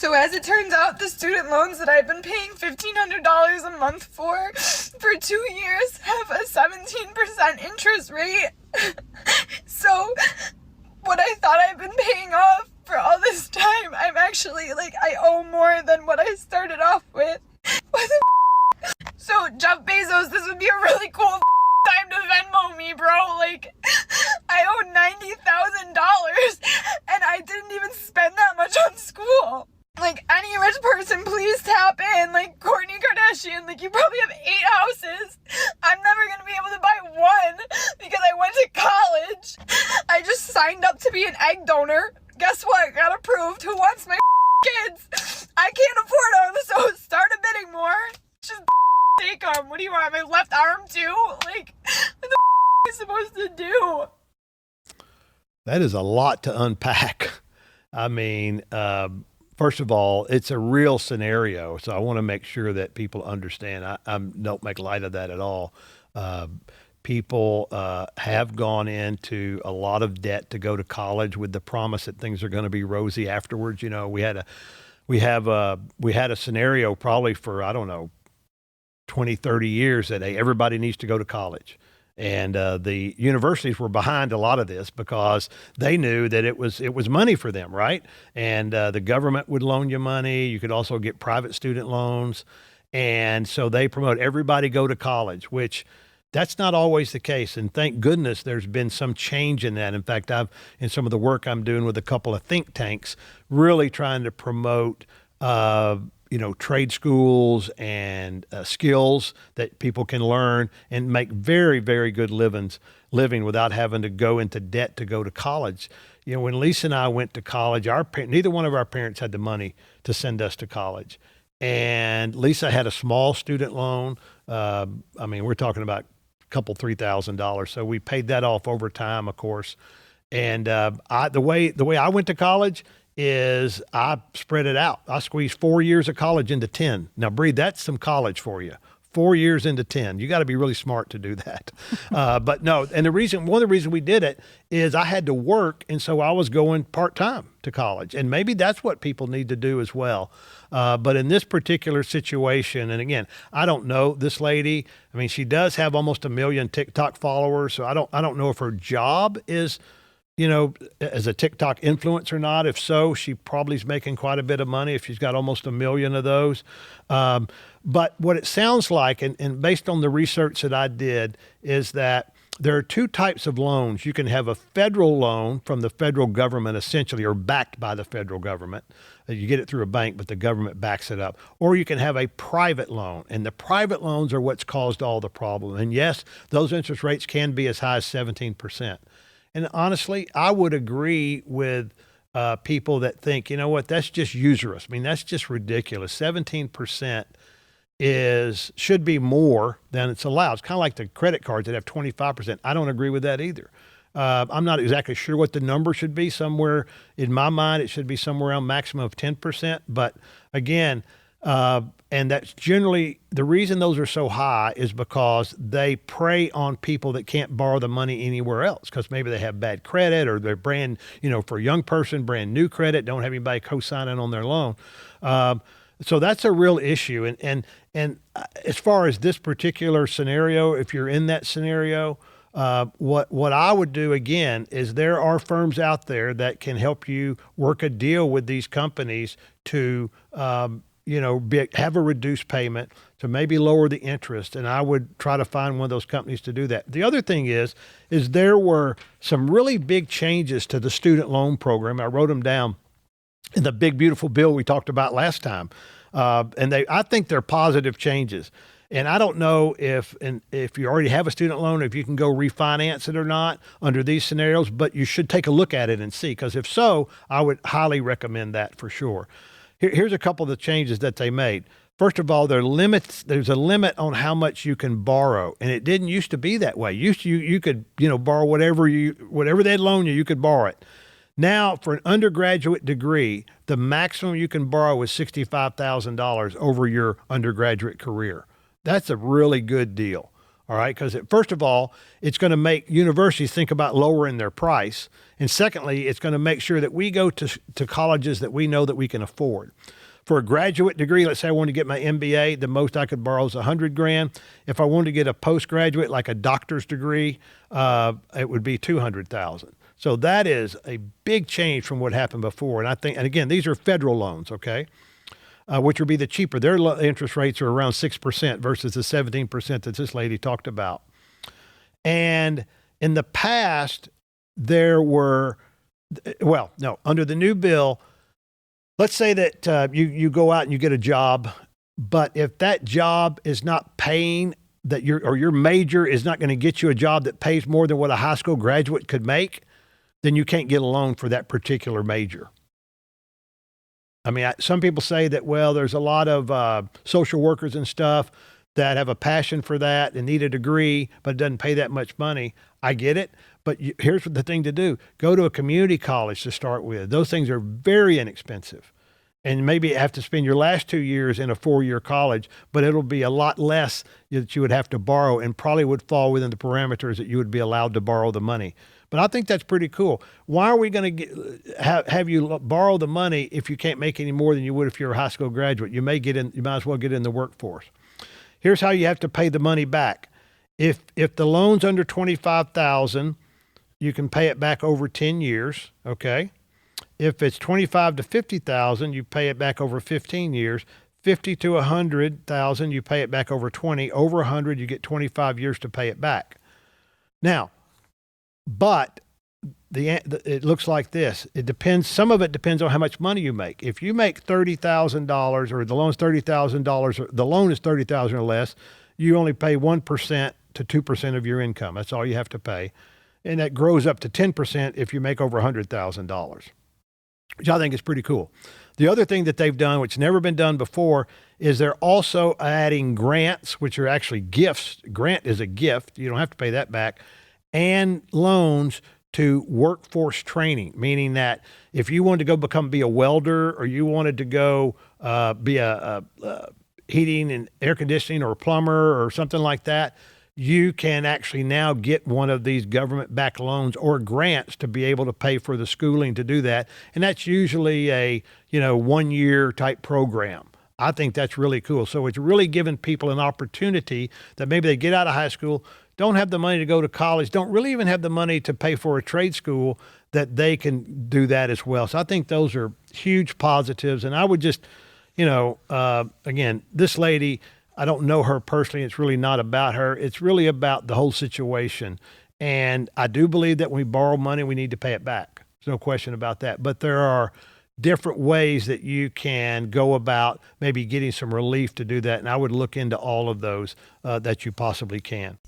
So as it turns out, the student loans that I've been paying $1,500 a month for 2 years have a 17% interest rate. So what I thought I've been paying off for all this time, I'm actually, I owe more than what I started off with. What the So, Jeff Bezos, this would be a really cool time to Venmo me, bro. I owe $90,000, and I didn't even spend that much on school. Any rich person, please tap in. Kourtney Kardashian, you probably have 8 houses. I'm never gonna be able to buy one because I went to college. I just signed up to be an egg donor. Guess what? Got approved. Who wants my kids? I can't afford them, so start a bidding war. Just take them. What do you want? My left arm too? What the am I supposed to do? That is a lot to unpack. I mean, first of all, it's a real scenario, so I want to make sure that people understand. I don't make light of that at all. People have gone into a lot of debt to go to college with the promise that things are going to be rosy afterwards. You know, we had a scenario probably for, I don't know, 20, 30 years that, hey, everybody needs to go to college. And the universities were behind a lot of this because they knew that it was money for them, right? And the government would loan you money. You could also get private student loans. And so they promote everybody go to college, which that's not always the case. And thank goodness there's been some change in that. In fact, in some of the work I'm doing with a couple of think tanks, really trying to promote trade schools and skills that people can learn and make very, very good living without having to go into debt to go to college. You know, when Lisa and I went to college, neither one of our parents had the money to send us to college. And Lisa had a small student loan. We're talking about a couple, $3,000. So we paid that off over time, of course. And the way I went to college is I spread it out. I squeezed 4 years of college into 10. Now, Bree, that's some college for you. 4 years into 10. You got to be really smart to do that. But no, and one of the reasons we did it is I had to work, and so I was going part-time to college. And maybe that's what people need to do as well. But in this particular situation, and again, I don't know this lady. I mean, she does have almost 1 million TikTok followers, so I don't know if her job is, as a TikTok influencer or not. If so, she probably is making quite a bit of money if she's got almost 1 million of those. But what it sounds like, and based on the research that I did, is that there are 2 types of loans. You can have a federal loan from the federal government, essentially, or backed by the federal government. You get it through a bank, but the government backs it up. Or you can have a private loan, and the private loans are what's caused all the problem. And yes, those interest rates can be as high as 17%. And honestly, I would agree with people that think, you know what, that's just usurious. I mean, that's just ridiculous. 17% should be more than it's allowed. It's kind of like the credit cards that have 25%. I don't agree with that either. I'm not exactly sure what the number should be. Somewhere in my mind, it should be somewhere around maximum of 10%. But again, and that's generally the reason those are so high is because they prey on people that can't borrow the money anywhere else because maybe they have bad credit or they're brand, for a young person, brand new credit, don't have anybody co-signing on their loan. So that's a real issue. And as far as this particular scenario, if you're in that scenario, what I would do again is there are firms out there that can help you work a deal with these companies to, have a reduced payment to maybe lower the interest. And I would try to find one of those companies to do that. The other thing is there were some really big changes to the student loan program. I wrote them down in the big, beautiful bill we talked about last time. I think they're positive changes. And I don't know if you already have a student loan, if you can go refinance it or not under these scenarios, but you should take a look at it and see, because if so, I would highly recommend that for sure. Here's a couple of the changes that they made. First of all, there's a limit on how much you can borrow, and it didn't used to be that way. You could borrow whatever they'd loan you, you could borrow it. Now, for an undergraduate degree, the maximum you can borrow is $65,000 over your undergraduate career. That's a really good deal. All right. Because first of all, it's going to make universities think about lowering their price. And secondly, it's going to make sure that we go to colleges that we know that we can afford. For a graduate degree, let's say I want to get my MBA, the most I could borrow is $100,000. If I wanted to get a postgraduate, like a doctor's degree, it would be $200,000. So that is a big change from what happened before. And I think, and again, these are federal loans, okay, which would be the cheaper. Their interest rates are around 6% versus the 17% that this lady talked about. And in the past, there were, well, no, under the new bill, let's say that you go out and you get a job, but if that job is not paying that your major is not going to get you a job that pays more than what a high school graduate could make, then you can't get a loan for that particular major. I mean, some people say that, well, there's a lot of social workers and stuff that have a passion for that and need a degree, but it doesn't pay that much money. I get it. But here's the thing to do. Go to a community college to start with. Those things are very inexpensive. And maybe have to spend your last 2 years in a 4-year college, but it'll be a lot less that you would have to borrow and probably would fall within the parameters that you would be allowed to borrow the money. But I think that's pretty cool. Why are we going to have you borrow the money if you can't make any more than you would if you're a high school graduate? You might as well get in the workforce. Here's how you have to pay the money back. If the loan's under $25,000, you can pay it back over 10 years, okay? If it's $25,000 to $50,000, you pay it back over 15 years. $50,000 to $100,000, you pay it back over 20. Over 100, you get 25 years to pay it back. Now, but it looks like this. It depends. Some of it depends on how much money you make. If you make $30,000 or the loan's $30,000, or the loan is $30,000 or less, you only pay 1% to 2% of your income. That's all you have to pay. And that grows up to 10% if you make over $100,000, which I think is pretty cool. The other thing that they've done, which never been done before, is they're also adding grants, which are actually gifts. Grant is a gift. You don't have to pay that back. And loans to workforce training, meaning that if you wanted to go be a welder, or you wanted to go be a heating and air conditioning or a plumber or something like that, you can actually now get one of these government-backed loans or grants to be able to pay for the schooling to do that. And that's usually a 1-year type program. I think that's really cool. So it's really giving people an opportunity that maybe they get out of high school, don't have the money to go to college, don't really even have the money to pay for a trade school, that they can do that as well. So I think those are huge positives. And I would just, again, this lady, I don't know her personally. It's really not about her. It's really about the whole situation. And I do believe that when we borrow money, we need to pay it back. There's no question about that. But there are different ways that you can go about maybe getting some relief to do that. And I would look into all of those that you possibly can.